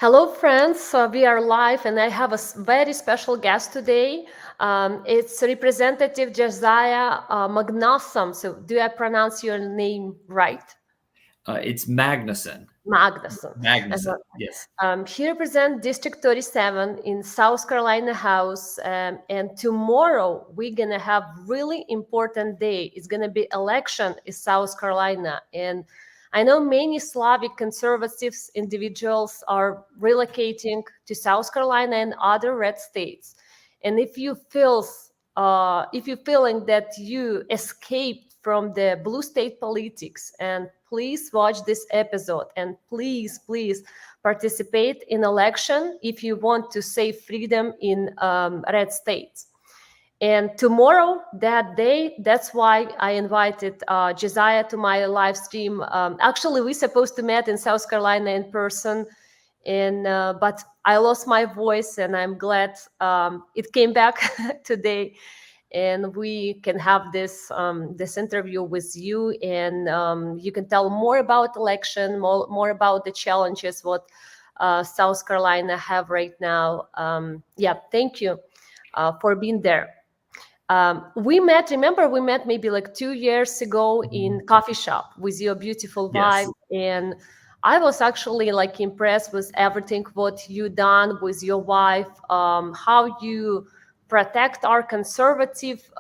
Hello, friends. We are live, and I have a very special guest today. It's Representative Josiah Magnuson. So, do I pronounce your name right? It's Magnuson. Magnuson. Magnuson. Yes. He represents District 37 in South Carolina House, and tomorrow we're gonna have really important day. It's gonna be election in South Carolina, and I know many Slavic conservatives individuals are relocating to South Carolina and other red states. And if you feeling that you escaped from the blue state politics, and please watch this episode, and please participate in election if you want to save freedom in red states. And tomorrow, that day, that's why I invited Josiah to my live stream. Actually, we supposed to meet in South Carolina in person, and but I lost my voice, and I'm glad it came back today, and we can have this interview with you, and you can tell more about election, more about the challenges what South Carolina have right now. Yeah, thank you for being there. Remember, we met maybe like 2 years ago in coffee shop with your beautiful vibe. Yes. And I was actually like impressed with everything what you done with your wife, how you protect our conservative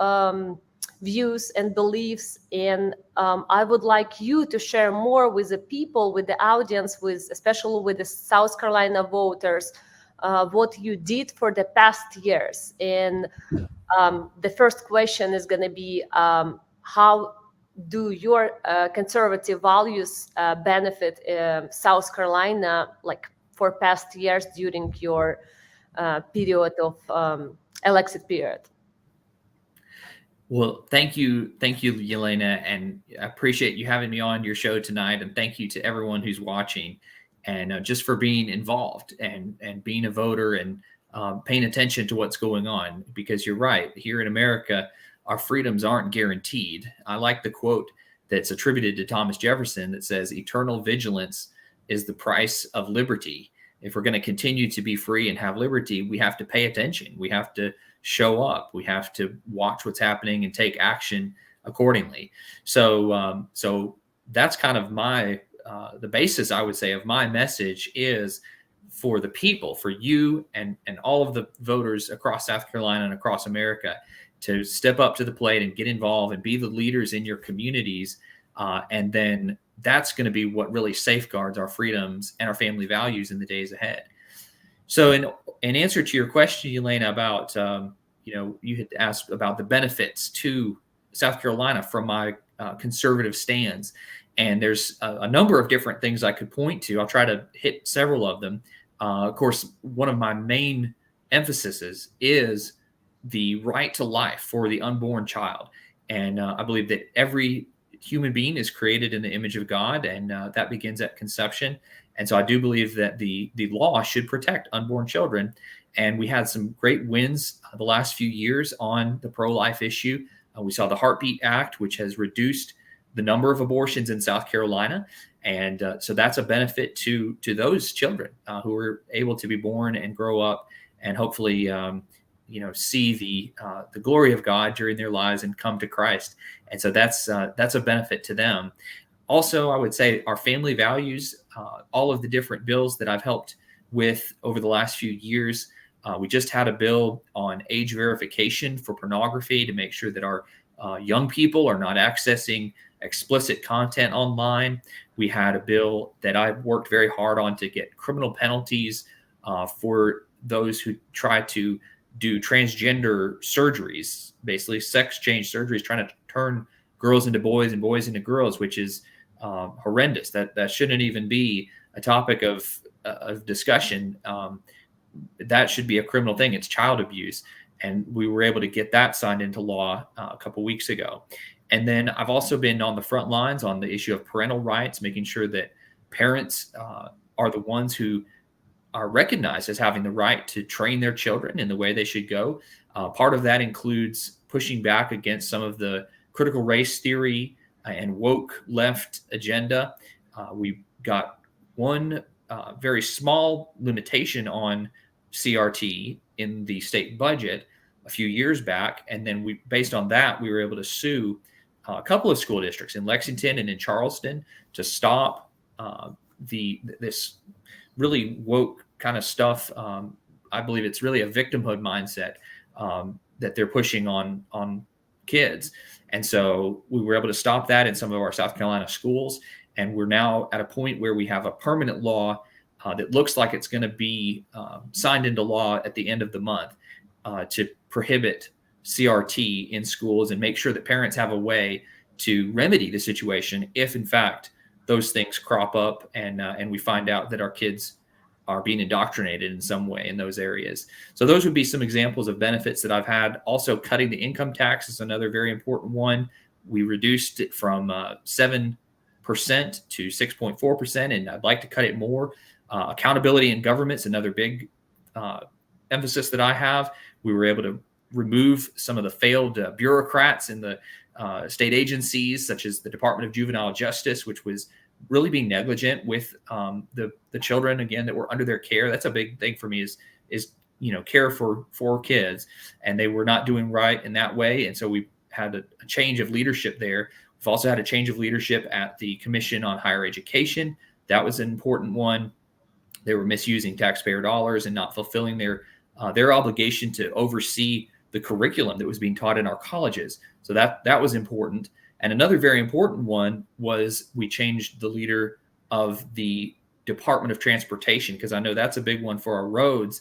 views and beliefs. And I would like you to share more with the people, with the audience, with especially with the South Carolina voters, what you did for the past years. And the first question is going to be how do your conservative values benefit South Carolina, like for past years during your period of elected period? Well, thank you, Yelena, and I appreciate you having me on your show tonight. And thank you to everyone who's watching, and just for being involved and being a voter and paying attention to what's going on. Because you're right, here in America, our freedoms aren't guaranteed. I like the quote that's attributed to Thomas Jefferson that says, "Eternal vigilance is the price of liberty." If we're going to continue to be free and have liberty, we have to pay attention. We have to show up. We have to watch what's happening and take action accordingly. So that's kind of my the basis, I would say, of my message is for the people, for you and all of the voters across South Carolina and across America to step up to the plate and get involved and be the leaders in your communities. And then that's going to be what really safeguards our freedoms and our family values in the days ahead. So in answer to your question, Elena, about, you had asked about the benefits to South Carolina from my conservative stands. And there's a number of different things I could point to. I'll try to hit several of them. Of course, one of my main emphases is the right to life for the unborn child. And I believe that every human being is created in the image of God, and that begins at conception. And so I do believe that the law should protect unborn children. And we had some great wins the last few years on the pro-life issue. We saw the Heartbeat Act, which has reduced the number of abortions in South Carolina. And so that's a benefit to those children who are able to be born and grow up and hopefully see the glory of God during their lives and come to Christ. And so that's a benefit to them. Also, I would say our family values, all of the different bills that I've helped with over the last few years. We just had a bill on age verification for pornography to make sure that our young people are not accessing explicit content online. We had a bill that I worked very hard on to get criminal penalties for those who try to do transgender surgeries, basically sex change surgeries, trying to turn girls into boys and boys into girls, which is horrendous. That shouldn't even be a topic of discussion. That should be a criminal thing. It's child abuse. And we were able to get that signed into law a couple weeks ago. And then I've also been on the front lines on the issue of parental rights, making sure that parents are the ones who are recognized as having the right to train their children in the way they should go. Part of that includes pushing back against some of the critical race theory and woke left agenda. We got one very small limitation on CRT in the state budget a few years back. And then based on that, we were able to sue a couple of school districts in Lexington and in Charleston to stop this really woke kind of stuff. I believe it's really a victimhood mindset that they're pushing on kids. And so we were able to stop that in some of our South Carolina schools. And we're now at a point where we have a permanent law that looks like it's going to be signed into law at the end of the month to prohibit CRT in schools and make sure that parents have a way to remedy the situation if, in fact, those things crop up and we find out that our kids are being indoctrinated in some way in those areas. So those would be some examples of benefits that I've had. Also, cutting the income tax is another very important one. We reduced it from 7% to 6.4%, and I'd like to cut it more. Accountability in government is another big emphasis that I have. We were able to remove some of the failed bureaucrats in the state agencies, such as the Department of Juvenile Justice, which was really being negligent with the children, again, that were under their care. That's a big thing for me is care for kids, and they were not doing right in that way. And so we had a change of leadership there. We've also had a change of leadership at the Commission on Higher Education. That was an important one. They were misusing taxpayer dollars and not fulfilling their obligation to oversee the curriculum that was being taught in our colleges. So that was important. And another very important one was we changed the leader of the Department of Transportation, because I know that's a big one for our roads.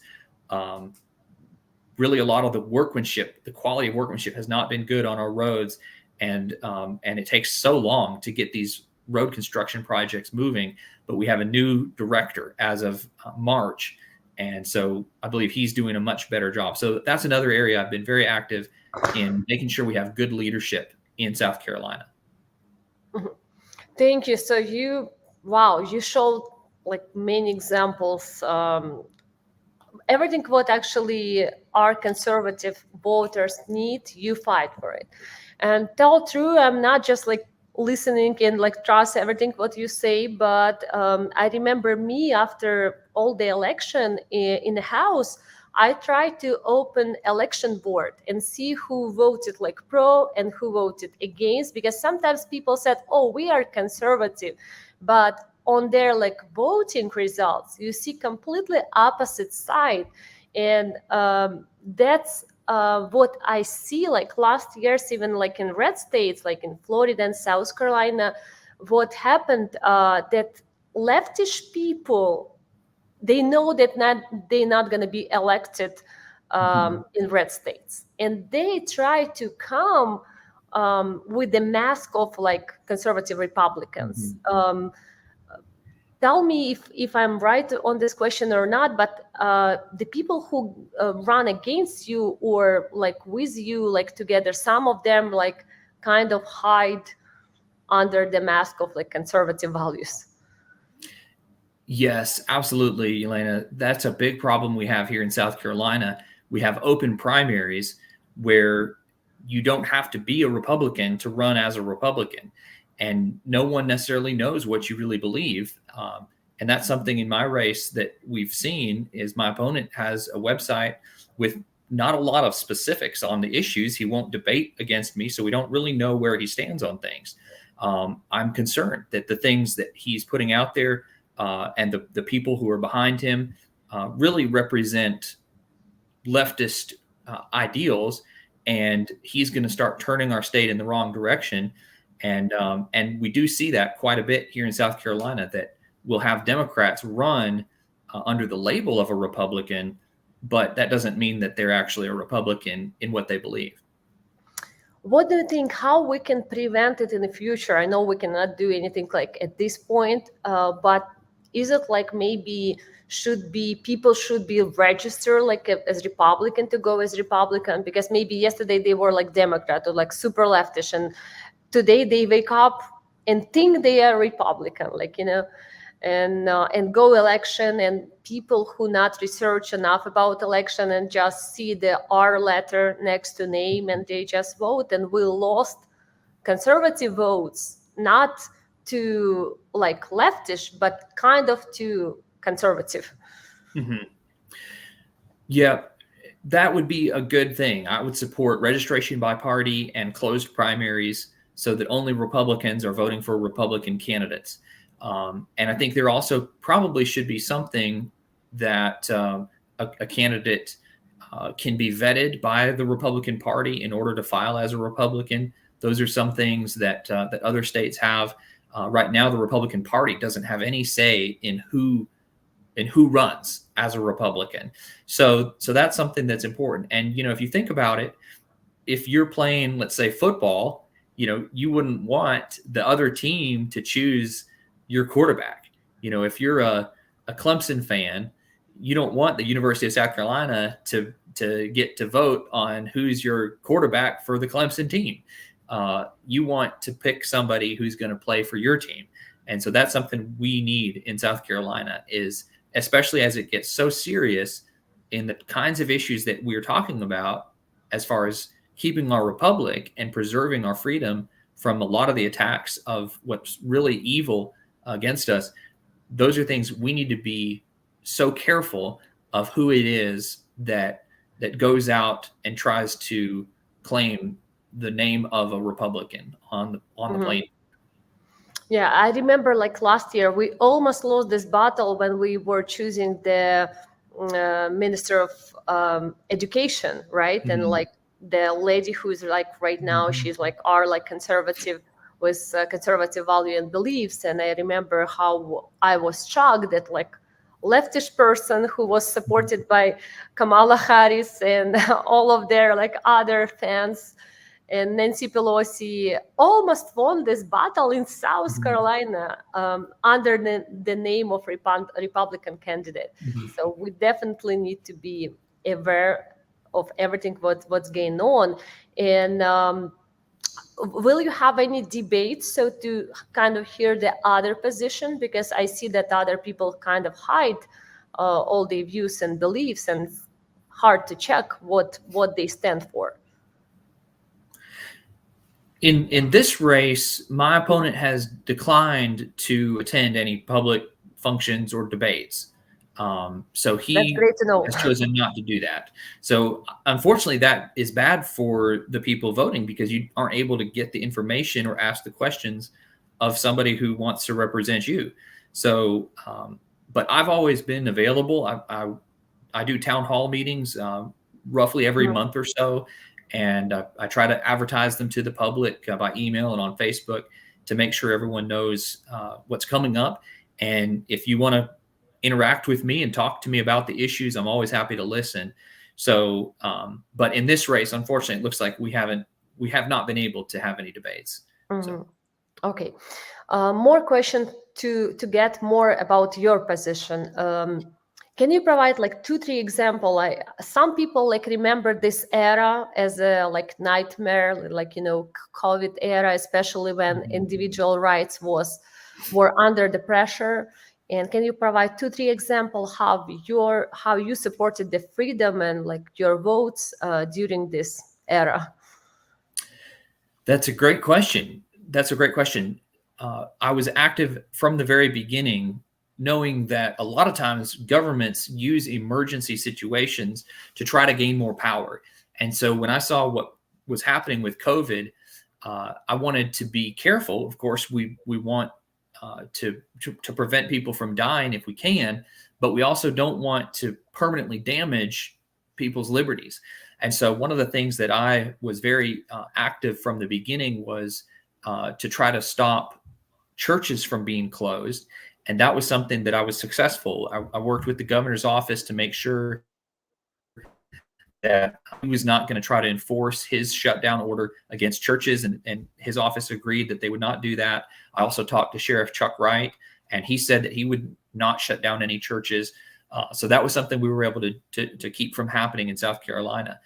Really, a lot of the workmanship, the quality of workmanship has not been good on our roads. And it takes so long to get these road construction projects moving. But we have a new director as of March. And so I believe he's doing a much better job. So that's another area I've been very active in, making sure we have good leadership in South Carolina. Thank you. So you showed like many examples. Everything what actually our conservative voters need, you fight for it. And tell true, I'm not just like listening and like trust everything what you say, but I remember me after all the election in the House, I tried to open election board and see who voted like pro and who voted against, because sometimes people said, oh, we are conservative, but on their like voting results, you see completely opposite side. And that's what I see like last years, even like in red states, like in Florida and South Carolina, what happened that leftish people, they know that they're not going to be elected in red states. And they try to come with the mask of like conservative Republicans. Tell me if I'm right on this question or not, but the people who run against you or like with you, like together, some of them like kind of hide under the mask of like conservative values. Yes, absolutely, Elena. That's a big problem we have here in South Carolina. We have open primaries where you don't have to be a Republican to run as a Republican. And no one necessarily knows what you really believe. And that's something in my race that we've seen is my opponent has a website with not a lot of specifics on the issues. He won't debate against me, so we don't really know where he stands on things. I'm concerned that the things that he's putting out there and the people who are behind him really represent leftist ideals, and he's going to start turning our state in the wrong direction. And we do see that quite a bit here in South Carolina, that we'll have Democrats run under the label of a Republican, but that doesn't mean that they're actually a Republican in what they believe. What do you think, how we can prevent it in the future? I know we cannot do anything like at this point, but is it like maybe people should be registered like as Republican to go as Republican? Because maybe yesterday they were like Democrat or like super leftish, and today they wake up and think they are Republican, like, and go election, and people who not research enough about election and just see the R letter next to name and they just vote, and we lost conservative votes, not to like leftish, but kind of to conservative. Mm-hmm. Yeah, that would be a good thing. I would support registration by party and closed primaries so that only Republicans are voting for Republican candidates. And I think there also probably should be something that a candidate can be vetted by the Republican Party in order to file as a Republican. Those are some things that other states have. Right now, the Republican Party doesn't have any say in who runs as a Republican. So that's something that's important. And, if you think about it, if you're playing, let's say, football, you wouldn't want the other team to choose your quarterback. If you're a Clemson fan, you don't want the University of South Carolina to get to vote on who's your quarterback for the Clemson team. You want to pick somebody who's going to play for your team. And so that's something we need in South Carolina, is especially as it gets so serious in the kinds of issues that we're talking about, as far as keeping our republic and preserving our freedom from a lot of the attacks of what's really evil against us. Those are things we need to be so careful of who it is that goes out and tries to claim the name of a Republican on the plane. Yeah, I remember like last year, we almost lost this battle when we were choosing the Minister of Education, right? Mm-hmm. And like the lady who's like right now, she's like our like conservative with conservative value and beliefs. And I remember how I was shocked that like leftish person who was supported by Kamala Harris and all of their like other fans, and Nancy Pelosi almost won this battle in South Carolina under the name of Republican candidate. So we definitely need to be aware of everything what's going on. And will you have any debates so to kind of hear the other position? Because I see that other people kind of hide all their views and beliefs, and hard to check what they stand for. In this race, my opponent has declined to attend any public functions or debates. So he has chosen not to do that. So unfortunately, that is bad for the people voting, because you aren't able to get the information or ask the questions of somebody who wants to represent you. So, but I've always been available. I do town hall meetings roughly every month or so. And I try to advertise them to the public by email and on Facebook to make sure everyone knows what's coming up. And if you want to interact with me and talk to me about the issues, I'm always happy to listen. So, but in this race, unfortunately, it looks like we have not been able to have any debates. So. Okay. More questions to get more about your position. Can you provide like 2-3 examples? Like some people like remember this era as a like nightmare, like COVID era, especially when individual rights were under the pressure. And can you provide 2-3 examples how you supported the freedom and like your votes during this era? That's a great question. I was active from the very beginning, knowing that a lot of times governments use emergency situations to try to gain more power. And so when I saw what was happening with COVID, I wanted to be careful. Of course, we want to prevent people from dying if we can, but we also don't want to permanently damage people's liberties. And so one of the things that I was very active from the beginning was to try to stop churches from being closed. And that was something that I was successful. I worked with the governor's office to make sure that he was not going to try to enforce his shutdown order against churches, and his office agreed that they would not do that. I also talked to Sheriff Chuck Wright, and he said that he would not shut down any churches. So that was something we were able to keep from happening in South Carolina.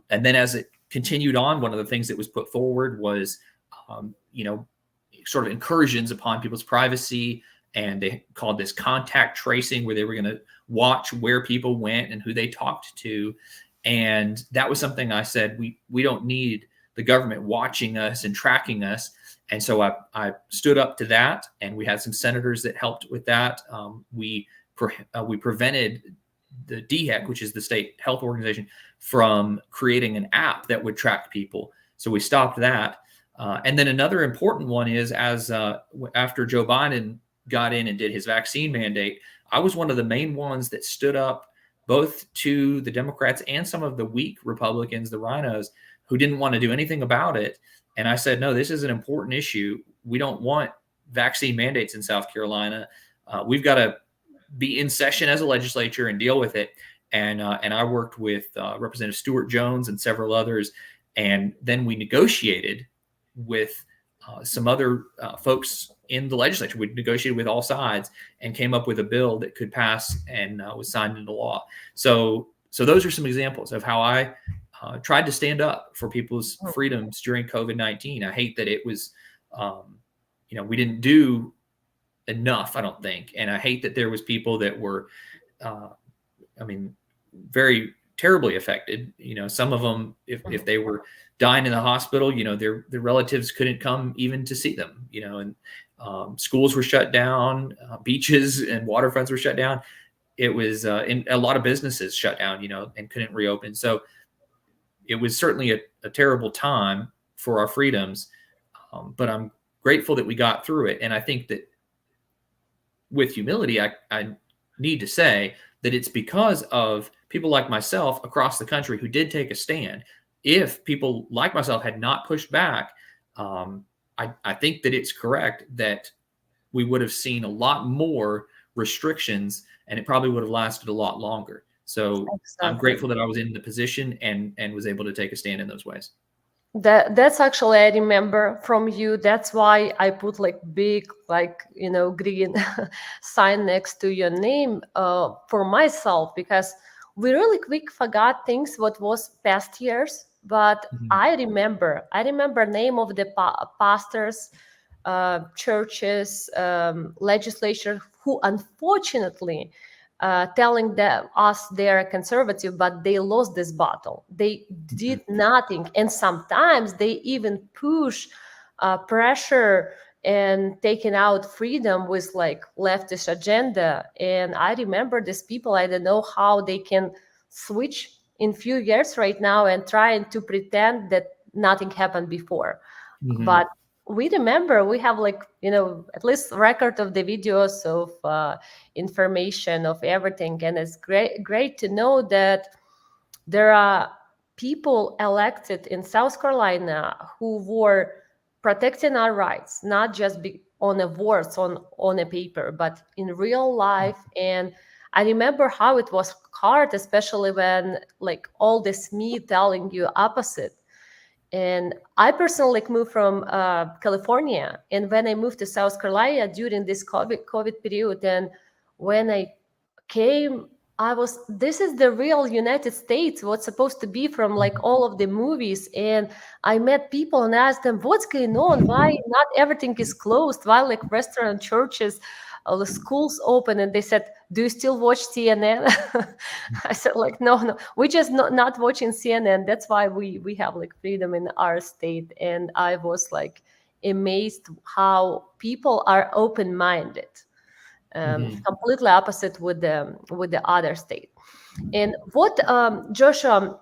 And then as it continued on, one of the things that was put forward was, sort of incursions upon people's privacy. And they called this contact tracing, where they were going to watch where people went and who they talked to. And that was something I said, we don't need the government watching us and tracking us. And so I stood up to that, and we had some senators that helped with that. We we prevented the DHEC, which is the state health organization, from creating an app that would track people. So we stopped that. And then another important one is after Joe Biden got in and did his vaccine mandate, I was one of the main ones that stood up both to the Democrats and some of the weak Republicans, the rhinos, who didn't want to do anything about it. And I said, no, this is an important issue. We don't want vaccine mandates in South Carolina. We've got to be in session as a legislature and deal with it. And I worked with Representative Stuart Jones and several others. And then we negotiated with some other folks in the legislature. We negotiated with all sides and came up with a bill that could pass and was signed into law. So those are some examples of how I tried to stand up for people's freedoms during COVID-19. I hate that it was, we didn't do enough, I don't think. And I hate that there was people that were, very terribly affected. Some of them, if they were dying in the hospital, their relatives couldn't come even to see them, and schools were shut down, beaches and waterfronts were shut down. It was, and a lot of businesses shut down, and couldn't reopen. So it was certainly a terrible time for our freedoms. But I'm grateful that we got through it. And I think that with humility, I need to say that it's because of people like myself across the country who did take a stand. If people like myself had not pushed back, I think that it's correct that we would have seen a lot more restrictions, and it probably would have lasted a lot longer. So I'm grateful that I was in the position and was able to take a stand in those ways. That's actually, I remember from you. That's why I put big, green sign next to your name for myself, because we really quick forgot things what was past years. But I remember name of the pastors, churches, legislature who unfortunately telling us they're conservative, but they lost this battle. They did nothing. And sometimes they even push pressure and taking out freedom with leftist agenda. And I remember these people, I don't know how they can switch in few years right now and trying to pretend that nothing happened before. But we remember, we have at least record of the videos of information of everything. And it's great to know that there are people elected in South Carolina who were protecting our rights, not just on a words on a paper, but in real life. And I remember how it was hard, especially when all this me telling you opposite. And I personally moved from California. And when I moved to South Carolina during this COVID period, and when I came, this is the real United States, what's supposed to be from all of the movies. And I met people and asked them, what's going on? Why not everything is closed? Why restaurant, churches, the schools open? And they said, do you still watch CNN? I said no, we just not watching CNN. That's why we have freedom in our state. And I was amazed how people are open-minded. Completely opposite with the other state. And what Josiah,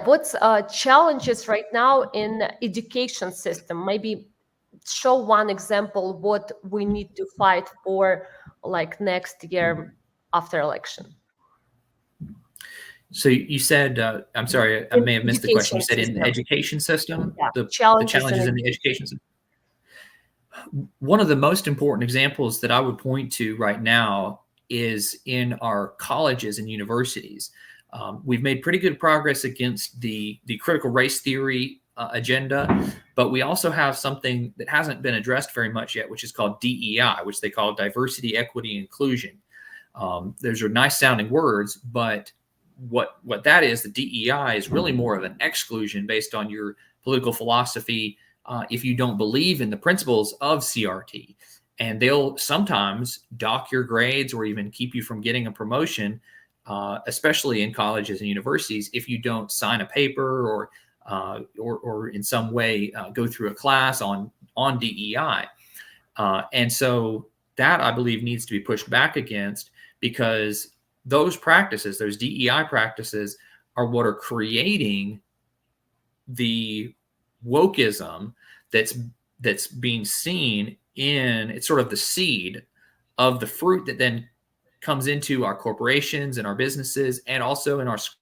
what's challenges right now in education system? Maybe show one example what we need to fight for next year after election. So you said, I'm sorry, I may have missed the question. You said in the education system, the challenges in the education system. One of the most important examples that I would point to right now is in our colleges and universities. We've made pretty good progress against the critical race theory agenda, but we also have something that hasn't been addressed very much yet, which is called DEI, which they call diversity, equity, inclusion. Those are nice sounding words, but what that is, the DEI is really more of an exclusion based on your political philosophy. If you don't believe in the principles of CRT, and they'll sometimes dock your grades or even keep you from getting a promotion, especially in colleges and universities, if you don't sign a paper or in some way go through a class on DEI. And so that I believe needs to be pushed back against, because those practices, those DEI practices, are what are creating the wokeism that's being seen in, it's sort of the seed of the fruit that then comes into our corporations and our businesses and also in our schools.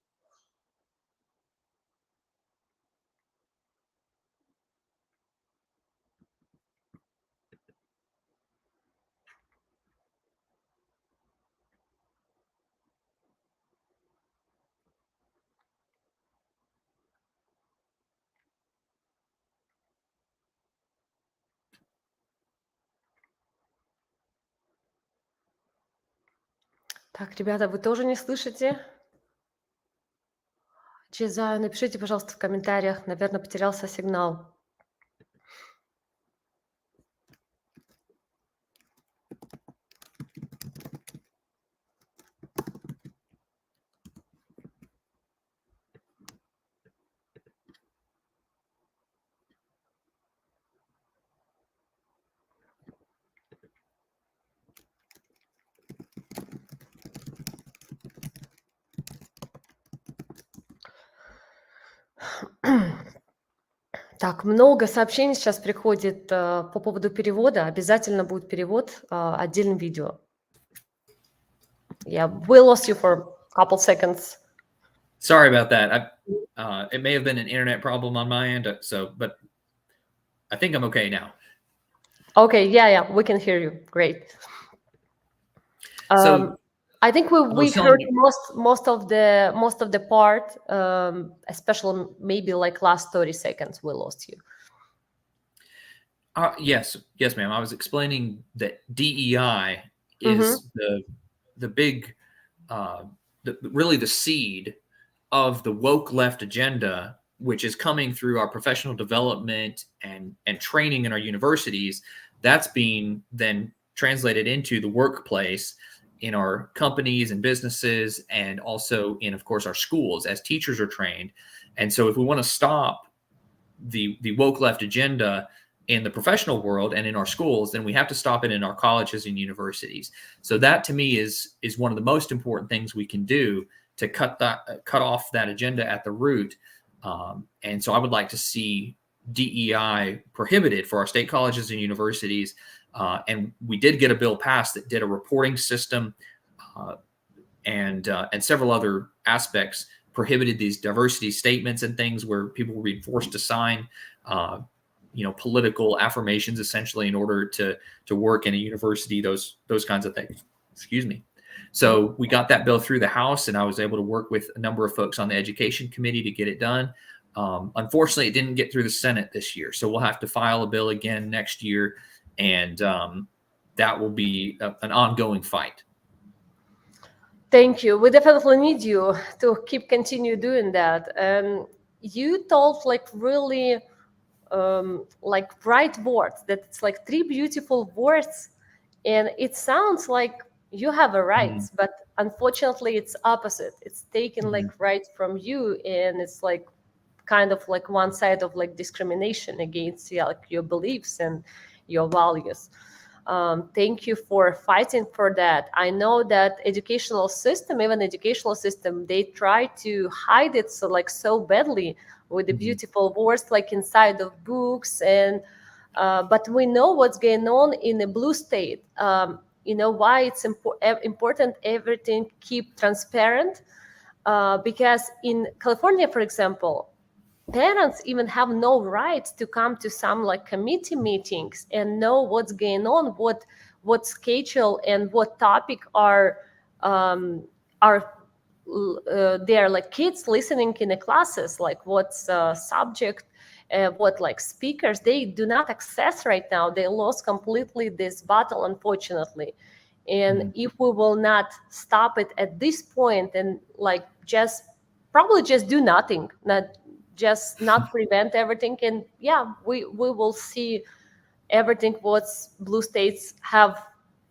Так, ребята, вы тоже не слышите? Josiah, напишите, пожалуйста, в комментариях. Наверное, потерялся сигнал. Так, много сообщений сейчас приходит по поводу перевода. Обязательно будет перевод отдельным видео. Yeah, we lost you for a couple seconds. Sorry about that. It may have been an internet problem on my end, but I think I'm okay now. Okay, yeah, we can hear you. Great. So I think we heard you, most of the part, especially maybe like last 30 seconds we lost you. Yes, ma'am. I was explaining that DEI is the big, really the seed of the woke left agenda, which is coming through our professional development and training in our universities. That's being then translated into the workplace, in our companies and businesses, and also in, of course, our schools as teachers are trained. And so if we want to stop the woke left agenda in the professional world and in our schools, then we have to stop it in our colleges and universities. So that to me is one of the most important things we can do to cut off that agenda at the root. And so I would like to see DEI prohibited for our state colleges and universities. And we did get a bill passed that did a reporting system and several other aspects, prohibited these diversity statements and things where people were being forced to sign political affirmations essentially in order to work in a university, those kinds of things. Excuse me. So we got that bill through the House, and I was able to work with a number of folks on the Education Committee to get it done. Unfortunately, it didn't get through the Senate this year, so we'll have to file a bill again next year, and that will be an ongoing fight. Thank you. We definitely need you to continue doing that. You told really bright words, that it's like 3 beautiful words, and it sounds like you have a rights, but unfortunately it's opposite. It's taken right from you, and it's kind of one side of discrimination against your beliefs and your values. Thank you for fighting for that. I know that educational system, they try to hide it so badly with the beautiful words inside of books, and but we know what's going on in the blue state. Why it's important everything keep transparent, because in California, for example, parents even have no rights to come to some committee meetings and know what's going on, what schedule and what topic are their kids listening in the classes, what's subject, what speakers. They do not access right now. They lost completely this battle, unfortunately. And if we will not stop it at this point and just do nothing, not prevent everything, and we will see everything what blue states have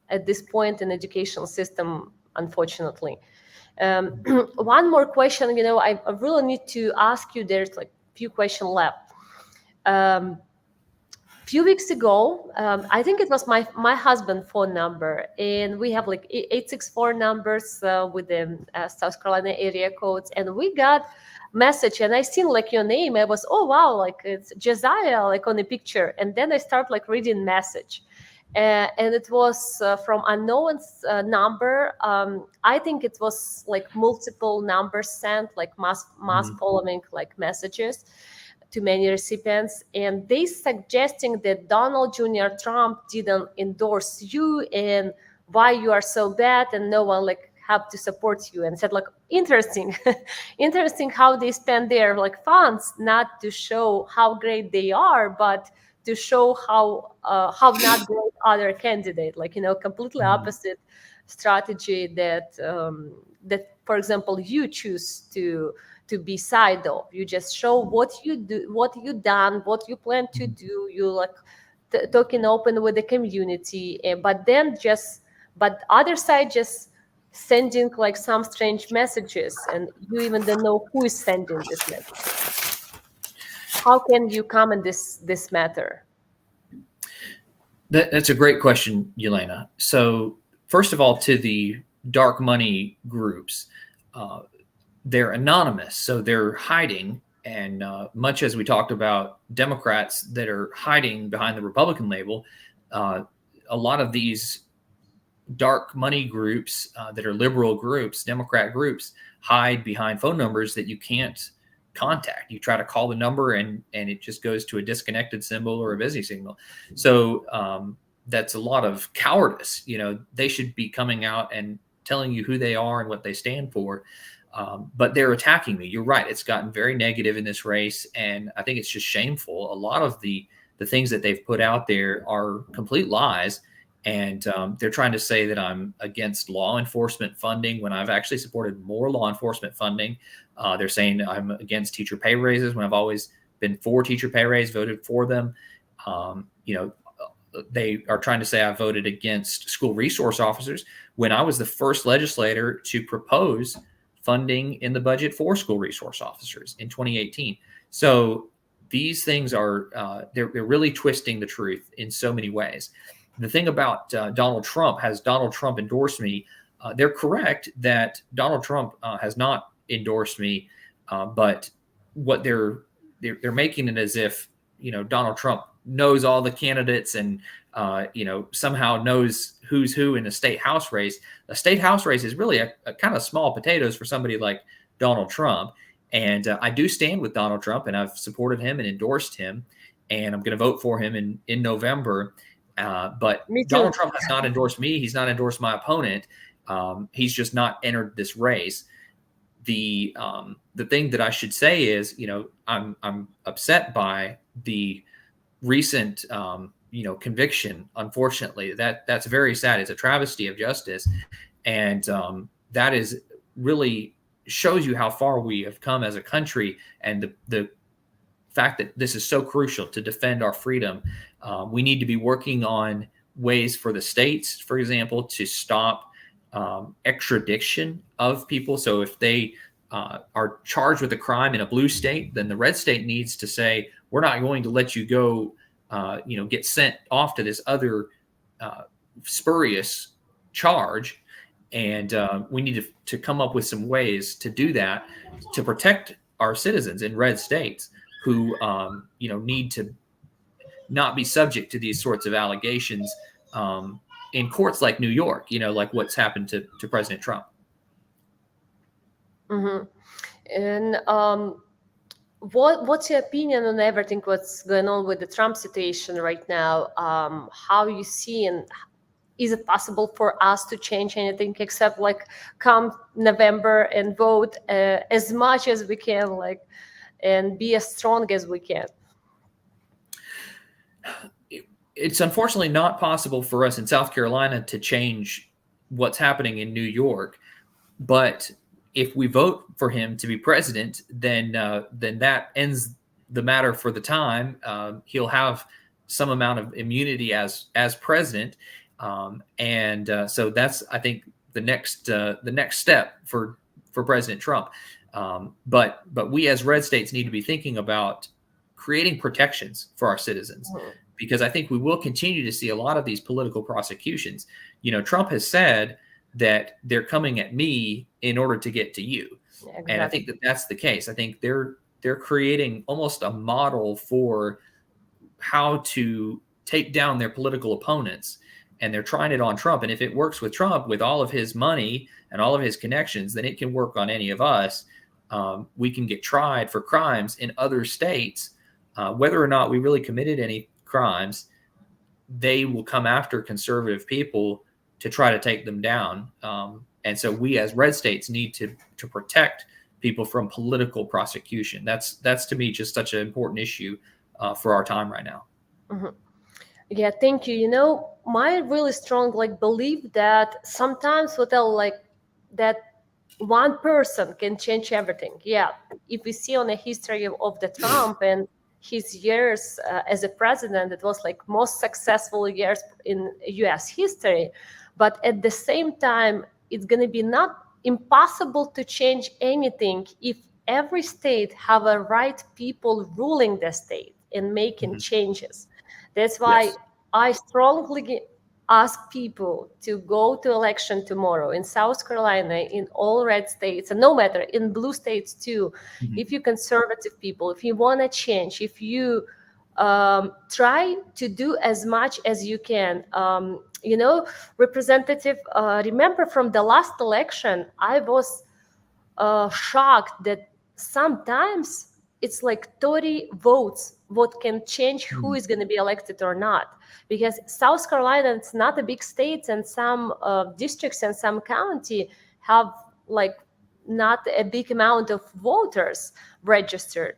at this point in educational system, unfortunately. One more question, I really need to ask you. There's few questions left. few weeks ago, I think it was my husband's phone number, and we have like 864 numbers with the South Carolina area codes, and we got message, and I seen like your name. I was, oh wow, like it's Josiah, like on the picture, and then I start like reading message. And it was from unknown number. I think it was like multiple numbers sent, like mass following like messages to many recipients, and they suggesting that Donald Jr. Trump didn't endorse you and why you are so bad and no one like have to support you, and said like interesting interesting how they spend their like funds not to show how great they are, but to show how not great other candidate, like completely opposite strategy that for example you choose to be side of. You just show what you do, what you done, what you plan to do. You like talking open with the community, but other side just sending like some strange messages, and you even don't know who is sending this message. How can you comment this matter? That's a great question, Yelena. So first of all, to the dark money groups, they're anonymous, so they're hiding. And much as we talked about Democrats that are hiding behind the Republican label, a lot of these dark money groups that are liberal groups, Democrat groups, hide behind phone numbers that you can't contact. You try to call the number and it just goes to a disconnected symbol or a busy signal. So that's a lot of cowardice. They should be coming out and telling you who they are and what they stand for. But they're attacking me. You're right. It's gotten very negative in this race, and I think it's just shameful. A lot of the things that they've put out there are complete lies, and they're trying to say that I'm against law enforcement funding when I've actually supported more law enforcement funding. They're saying I'm against teacher pay raises when I've always been for teacher pay raise, voted for them. They are trying to say I voted against school resource officers when I was the first legislator to propose funding in the budget for school resource officers in 2018. So these things are they're really twisting the truth in so many ways. The thing about Donald Trump, has Donald Trump endorsed me? They're correct that Donald Trump has not endorsed me, but what they're making it as if Donald Trump knows all the candidates and somehow knows who's who in a state house race. A state house race is really a kind of small potatoes for somebody like Donald Trump. And I do stand with Donald Trump, and I've supported him and endorsed him, and I'm going to vote for him in November. But Donald Trump has not endorsed me. He's not endorsed my opponent. He's just not entered this race. The thing that I should say is, I'm upset by the recent conviction. Unfortunately, that's very sad. It's a travesty of justice, and that is really shows you how far we have come as a country, and the fact that this is so crucial to defend our freedom. We need to be working on ways for the states, for example, to stop extradition of people. So if they are charged with a crime in a blue state, then the red state needs to say, we're not going to let you go, get sent off to this other spurious charge. And we need to come up with some ways to do that, to protect our citizens in red states who, need to not be subject to these sorts of allegations in courts like New York, like what's happened to President Trump. Mm-hmm. And what's your opinion on everything what's going on with the Trump situation right now? How you see, and is it possible for us to change anything except like come November and vote as much as we can, like, and be as strong as we can? It's unfortunately not possible for us in South Carolina to change what's happening in New York. But if we vote for him to be president, then that ends the matter for the time. He'll have some amount of immunity as president. So that's, I think, the next step for President Trump. But we as red states need to be thinking about creating protections for our citizens. because I think we will continue to see a lot of these political prosecutions. Trump has said that they're coming at me in order to get to you. Exactly. And I think that that's the case. I think they're creating almost a model for how to take down their political opponents, and they're trying it on Trump. And if it works with Trump, with all of his money and all of his connections, then it can work on any of us. We can get tried for crimes in other states, whether or not we really committed any crimes. They will come after conservative people to try to take them down. And so we as red states need to protect people from political prosecution. That's to me just such an important issue for our time right now. Mm-hmm. Yeah, thank you. My really strong belief that sometimes that one person can change everything. Yeah, if we see on the history of the Trump and his years as a president, it was most successful years in U.S. history. But at the same time, it's going to be not impossible to change anything if every state have a right people ruling the state and making changes. That's why I strongly ask people to go to election tomorrow in South Carolina, in all red states, and no matter, in blue states too. If you're conservative people, if you want to change, if you try to do as much as you can. Representative, remember from the last election, I was shocked that sometimes it's 30 votes what can change who is going to be elected or not. Because South Carolina, it's not a big state, and some districts and some county have not a big amount of voters registered.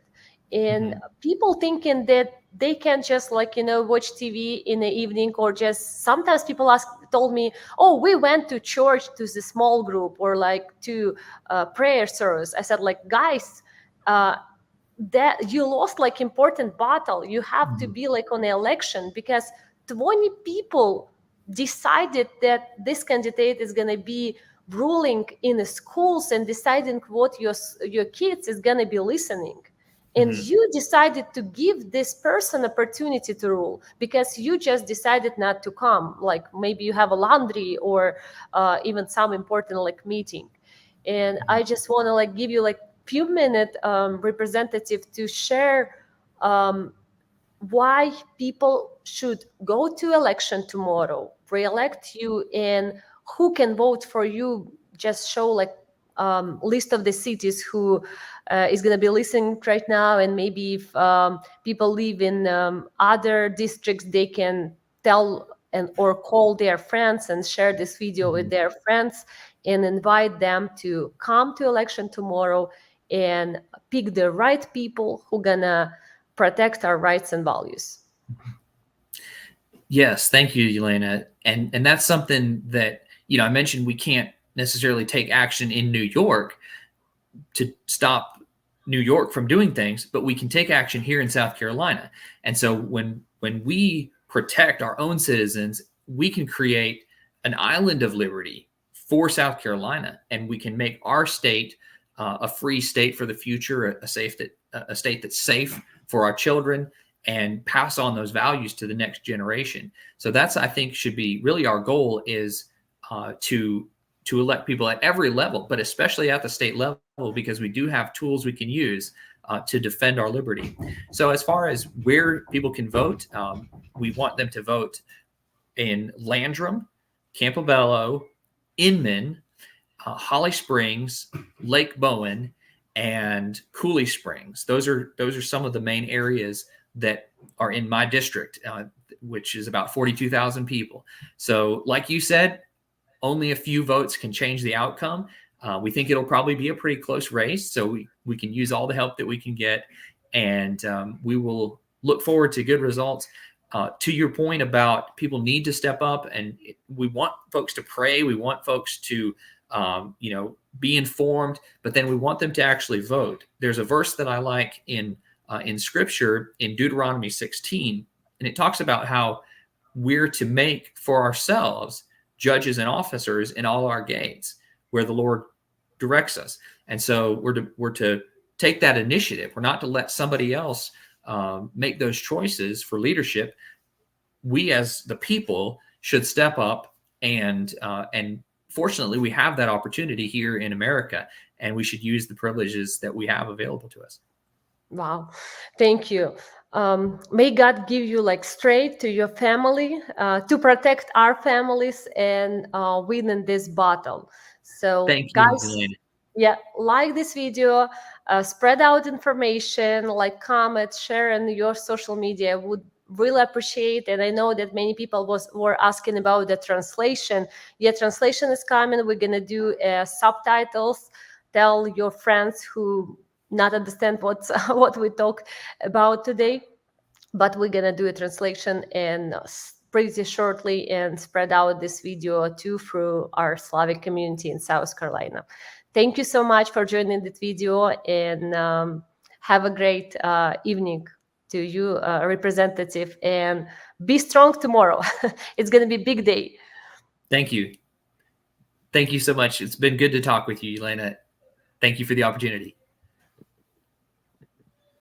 And people thinking that they can just watch TV in the evening, or just sometimes people told me, oh, we went to church to the small group or to prayer service. I said guys, that you lost important battle. You have to be on the election, because 20 people decided that this candidate is going to be ruling in the schools and deciding what your kids is going to be listening. And you decided to give this person opportunity to rule because you just decided not to come. Maybe you have a laundry or even some important meeting. And I just want to give you few minutes, representative, to share why people should go to election tomorrow, re-elect you, and who can vote for you. Just show list of the cities who is going to be listening right now, and maybe if people live in other districts, they can tell or call their friends and share this video with their friends and invite them to come to election tomorrow and pick the right people who gonna protect our rights and values. Yes, thank you, Yelena. And that's something that, I mentioned we can't necessarily take action in New York to stop New York from doing things, but we can take action here in South Carolina. And so when we protect our own citizens, we can create an island of liberty for South Carolina, and we can make our state a free state for the future, a state that's safe for our children, and pass on those values to the next generation. So that's, I think, should be really our goal, is to elect people at every level, but especially at the state level, because we do have tools we can use to defend our liberty. So as far as where people can vote, we want them to vote in Landrum, Campobello, Inman, Holly Springs, Lake Bowen, and Cooley Springs. Those are some of the main areas that are in my district, which is about 42,000 people. So like you said, only a few votes can change the outcome. We think it'll probably be a pretty close race, so we can use all the help that we can get, and we will look forward to good results. To your point about people need to step up, and we want folks to pray. We want folks to, be informed, but then we want them to actually vote. There's a verse that I like in Scripture in Deuteronomy 16, and it talks about how we're to make for ourselves judges and officers in all our gates where the Lord directs us. And so we're to take that initiative. We're not to let somebody else make those choices for leadership. we as the people should step up, and fortunately we have that opportunity here in America, and we should use the privileges that we have available to us. Wow, thank you. May God give you like strength to your family to protect our families and win in this battle. So Thank you, guys, Yelena. yeah, like this video, spread out information, like comment, share in your social media. Would really appreciate. And I know that many people were asking about the translation. Yeah, translation is coming. We're gonna do subtitles. Tell your friends who not understand what we talk about today, but we're gonna do a translation and pretty shortly and spread out this video too through our Slavic community in South Carolina. Thank you so much for joining this video, and have a great evening to you, Representative, and be strong tomorrow. It's gonna be a big day. Thank you. Thank you so much. It's been good to talk with you, Yelena. Thank you for the opportunity.